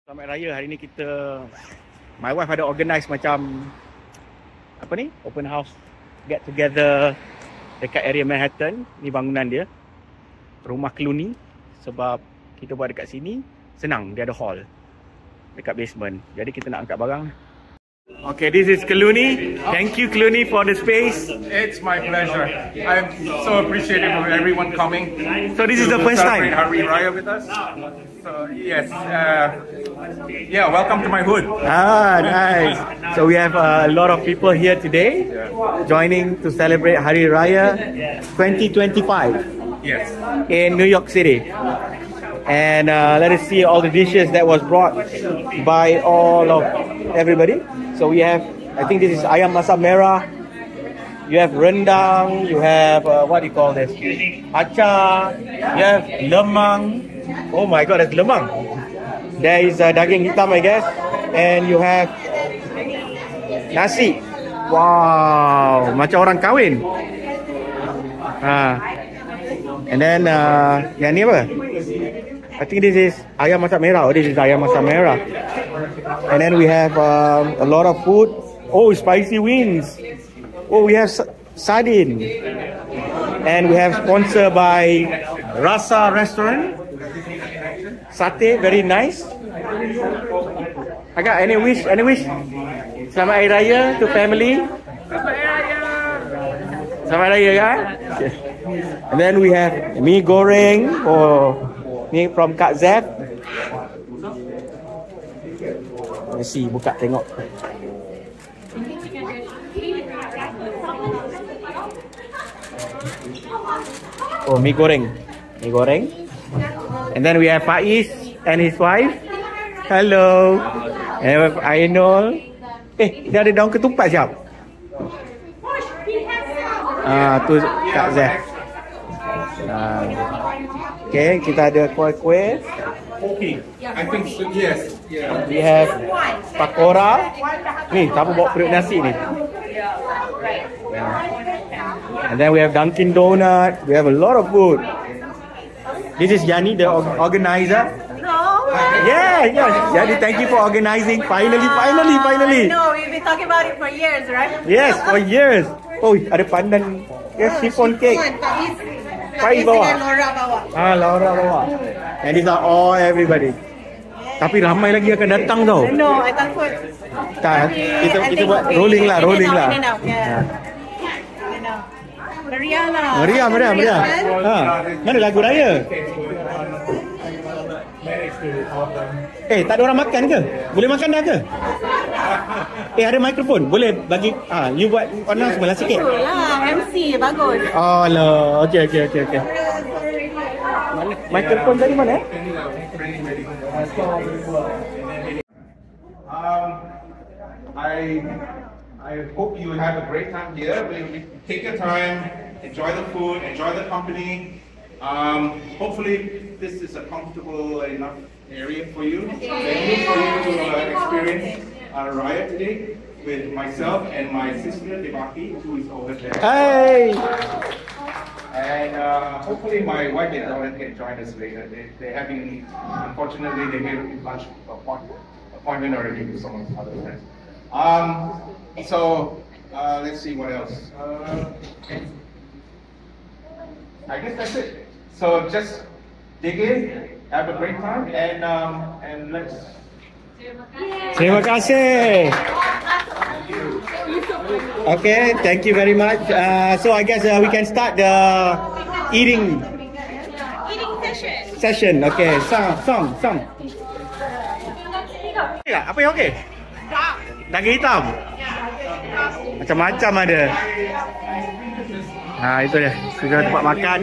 Selamat Raya. Hari ni my wife ada organize macam apa ni, open house get together dekat area Manhattan. Ni bangunan dia, rumah Clooney. Sebab kita buat dekat sini senang, dia ada hall dekat basement. Jadi kita nak angkat barang. Okay, this is Clooney. Thank you Clooney for the space. It's my pleasure. I'm so appreciative of everyone coming. So this is the first time Hari Raya with us. So yes, yeah, welcome to my hood. Ah, nice. So we have a lot of people here today joining to celebrate Hari Raya 2025. Yes. In New York City. And let us see all the dishes that was brought by all of everybody. So we have, I think this is ayam masak merah. You have rendang. You have what do you call this? Acar. You have lemang. Oh my God, that's lemang. There is daging hitam, I guess. And you have nasi. Wow, macam orang kahwin. And then yang ni apa? I think this is ayam masak merah. Oh, this is ayam masak merah. And then we have a lot of food. Oh, spicy wings. Oh, we have sardine. And we have sponsored by Rasa Restaurant. Satay, very nice. Agak, any wish? Any wish? Selamat Hari Raya to family. Selamat Raya kan? And then we have mi goreng ni from Kak Zef. Mesti buka tengok. Oh, mi goreng. Mi goreng. And then we have Faiz and his wife. Hello. And we have Ainul. Dia ada daun ketupat siap? Tu Kak Zef. Okay, kita ada kuih-kuih. Okay, I think so, yes. Yeah. We have pakora. Ni, siapa bawa periuk nasi ni? And then we have Dunkin Donut. We have a lot of food. This is Yani, the organizer. No. Yeah. Yani, thank you for organizing. Finally. No, we've been talking about it for years, right? Yes, for years. Oh, ada pandan. Yes, chiffon cake. Faiz bawa. Laura bawa. And these are all everybody. Tapi ramai lagi akan datang tau. No, I takut. Tak, kita buat rolling lah. Yeah. Meriah. Mana lagu raya? Tak ada orang makan ke? Boleh makan dah ke? Ada mikrofon. Boleh bagi you buat announcement lah sikit. Itulah MC bagus. Oh lah. Okay. Mana mikrofon tadi mana? I hope you have a great time here. Take your time, enjoy the food, enjoy the company. Hopefully this is a comfortable enough area for you. Thank you for you to experience Raya today with myself and my sister Devaki, who is over there. Hey! And hopefully my wife and daughter can join us later. They're having, unfortunately, they made a lunch appointment already with some of the other friends. So let's see what else. I guess that's it. So just dig in, have a great time, and let's. Terima kasih. Okay, thank you very much. So I guess we can start the eating session. Okay, song. Apa yang okey? Daging hitam. Macam-macam ada. Itu dia. Sudah tempat makan.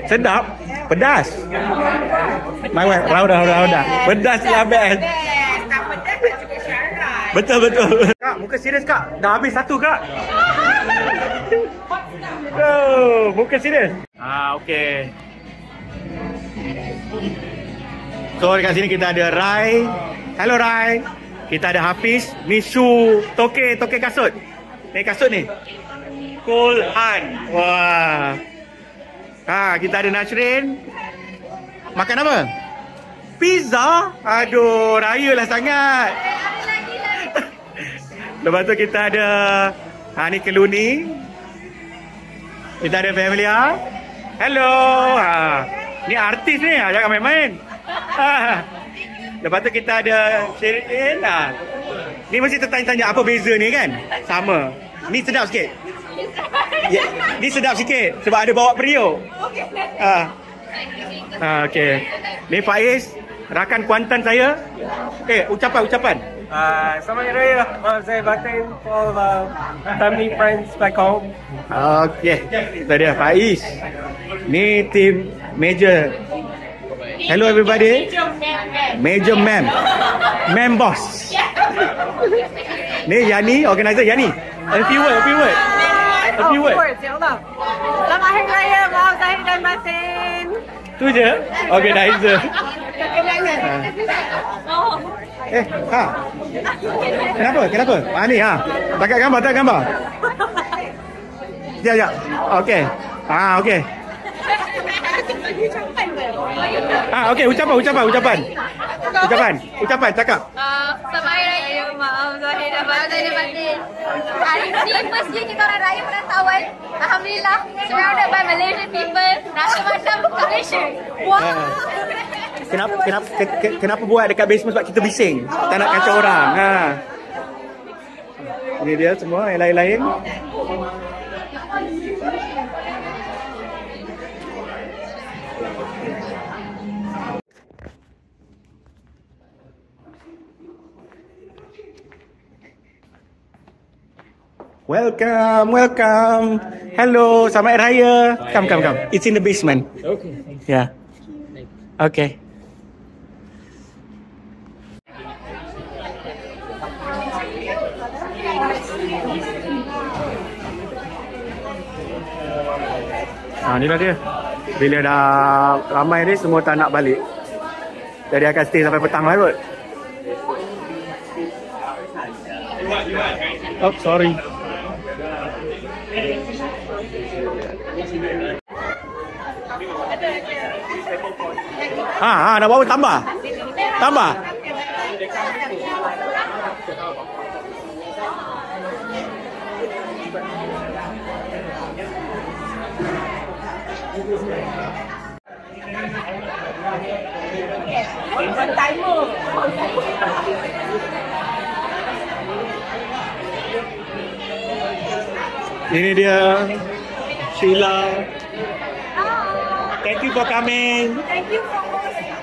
Sedap, pedas. My wife, Rauda. Pedas lah best. Betul. Kak, muka serius kak. Dah habis satu kak. Oh, bukan serius. Okey. So dekat sini kita ada Rai. Hello Rai. Kita ada Hafiz, Misu, Toke kasut. Ni kasut ni. Cool Han. Wah. Kita ada Nasrin. Makan apa? Pizza? Aduh, raya lah sangat. Lepas tu kita ada ni Keluni. Kita ada Familia. Hello. Ni artis ni, jangan main-main. Lepas tu kita ada Sherin. Ni mesti tertanya-tanya apa beza ni kan? Sama. Ni sedap sikit. Ni sedap sikit sebab ada bawa periuk. Okey. Ni Faiz, rakan Kuantan saya. Ucapan. Selamat Hari Raya. Saya batin for family friends back home. Okey. Itu dia Faiz. Ni tim Major. Hello everybody. Major Ma'am. Ma'am boss. Ni Yani, organizer Yani. A few word. Ya Allah. Selamat Hari Raya, maaf Zahid dan Batin. Tu je. Organizer. Kenapa? Ni Takat gambar. Ya. Okey. Okey. Okey, ucapan, cakap. Selamat Hari Raya, maaf Zahid dan Batin. Hari ni first year kita orang raya perantauan. Alhamdulillah, surrounded by Malaysian people. Rasa macam kat Malaysia. Wow. Kenapa buat dekat basement? Sebab kita bising. Tak nak kacau orang. Ini dia semua yang lain-lain. Welcome. Hello, selamat Raya. Come. It's in the basement. Okay. Yeah. Okay. Inilah dia. Bila dah ramai ni, semua tak nak balik. Jadi akan stay sampai petang lah kot. Oh, sorry. Nak bawa tambah. Ini dia Sheila. Thank you for coming. Thank you for hosting.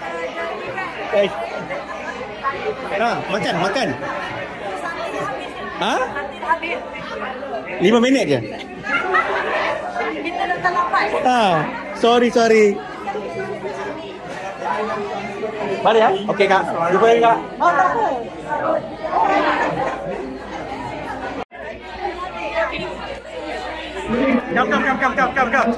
Makan. 5 minit je. Kita datang lambat. Sorry. Balik ya? Okey Kak. Jumpa lagi Kak. Tak apa. Come.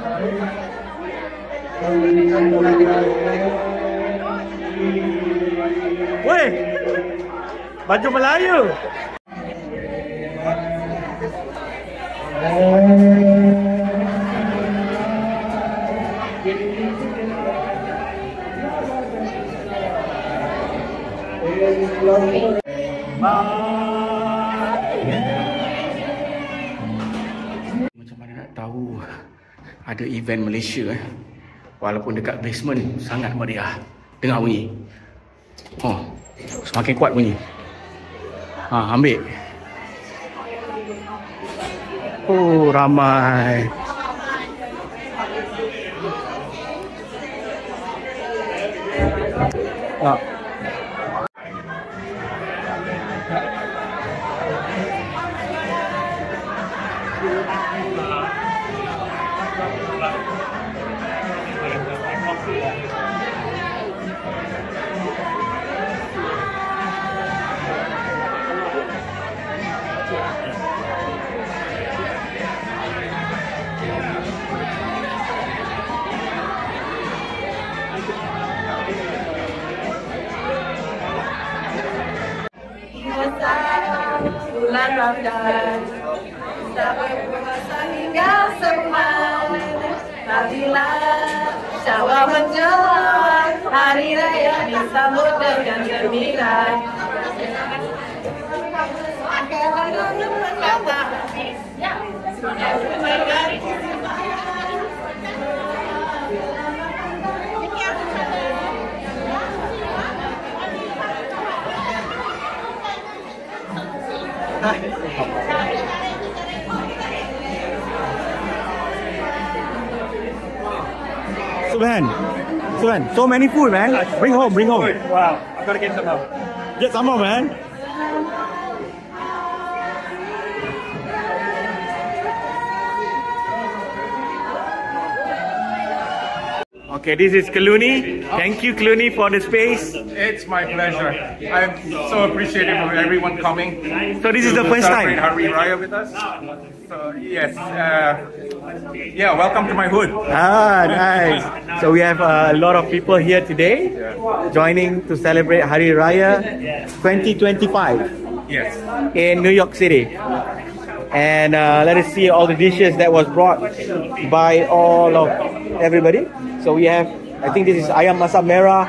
Woi. Baju Melayu. Macam mana nak tahu ada event Malaysia walaupun dekat basement sangat meriah. Dengar bunyi. Semakin kuat bunyi. Ambil. Ramai. diharapkan. Sampai puasa hingga semalam. Bila syawal menjelang, hari raya disambut dengan gembira. Subhan, so many food, man. Bring home. Wow, I've got to get some more. Get some more, man. Okay, this is Kaluni. Thank you, Kaluni, for the space. It's my pleasure. I'm so appreciative of everyone coming. So this is the to first celebrate time. Hari Raya with us. So yes, yeah, welcome to my hood. Ah, nice. So we have a lot of people here today joining to celebrate Hari Raya 2025 Yes. in New York City. And let us see all the dishes that was brought by all of everybody. So we have, I think this is ayam masak merah.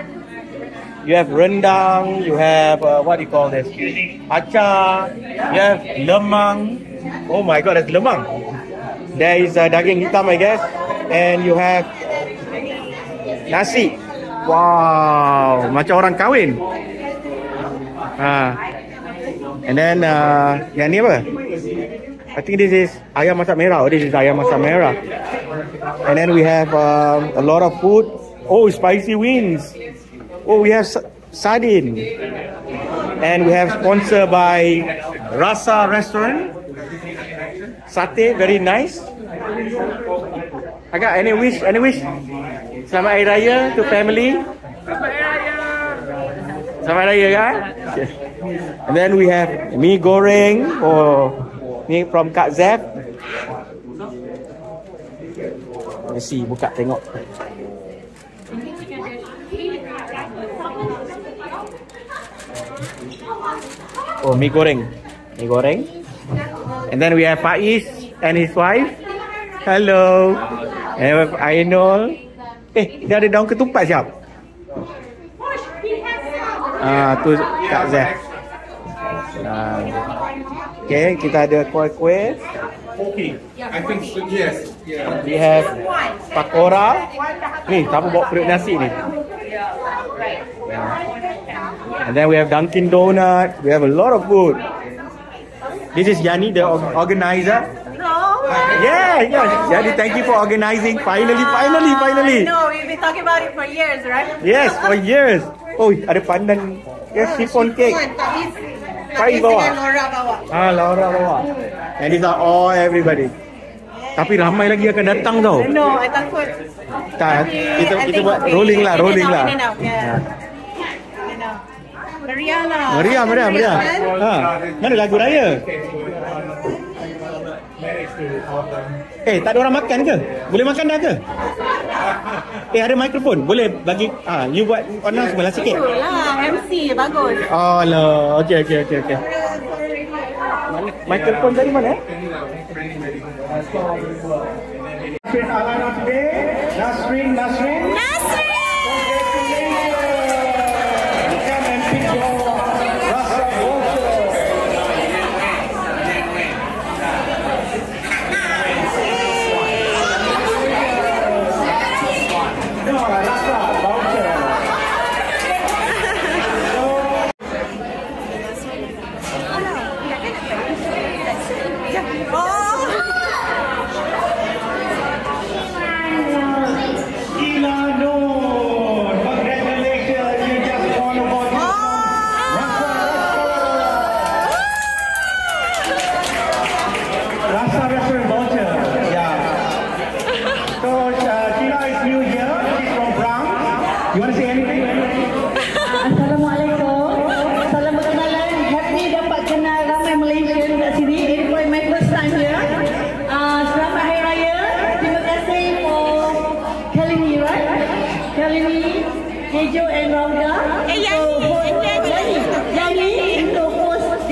You have rendang. You have what do you call this? Acar. You have lemang. Oh my God, that's lemang. There is daging hitam, I guess. And you have nasi. Wow, macam orang kahwin. And then yang ni apa? I think this is ayam masak merah. Oh, this is ayam masak merah. And then we have a lot of food. Oh, spicy wings. Oh, we have sardine. And we have sponsored by Rasa Restaurant. Satay, very nice. Agak, any wish? Selamat Hari Raya to family. Selamat Hari Raya, kan? And then we have mee goreng. Oh, ni from Kak Zef. Let's see, buka tengok. Oh, mee goreng. And then we have Faiz and his wife. Hello. And we have Ainul. Dia ada daun ketupat siap? Tu Kak Zef. Okay, kita ada kuih-kuih. Okay, I think so, yes. Yeah. We have pakora. Ni, siapa bawa periuk nasi ni? And then we have Dunkin' Donut. We have a lot of food. This is Yani, the organizer. No. Yeah. Yani, thank you for organizing. Finally. No, we've been talking about it for years, right? Yes, for years. Oh, ada pandan. Yes, chiffon cake. Faiz bawa. Laura bawa. And these are all everybody. Tapi ramai lagi akan datang tau. No, I takut. Tak, kita buat rolling lah. Yeah. Meriah. Mana lagu raya? Tak ada orang makan ke? Boleh makan dah ke? Ada mikrofon. Boleh bagi you buat announcement lah sikit. Itulah MC bagus. Oh lah. Okay. Mana mikrofon dari mana? Nasrin.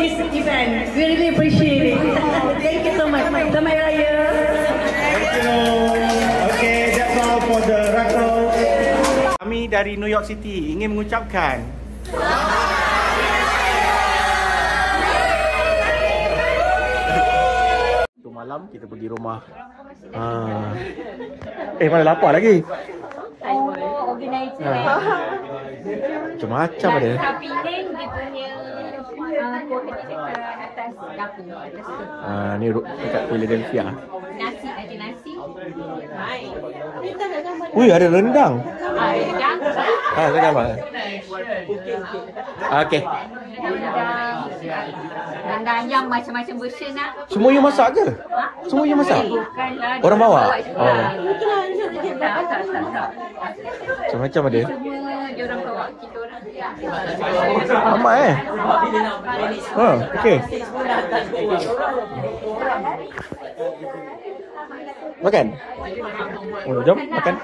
this event. We really appreciate it. Thank you so much. Selamat Raya. Thank you. Okay, that's all for the raffle. Kami dari New York City ingin mengucapkan malam kita pergi rumah. Mana lapar lagi? Organizer. Macam-macam ada. Tapi dia punya kuah dekat atas dapur. Ni dekat Philadelphia. Nasi, ada nasi. Ui, ada rendang. Rendang. Rendang apa? Okey. Rendang yang macam-macam version lah. Semua you masak ke? Semua you masak? Bukanlah. Orang bawa? Tak. Macam-macam ada. Semua dia orang bawa, kita orang. Ramai okey. Makan. Jom makan.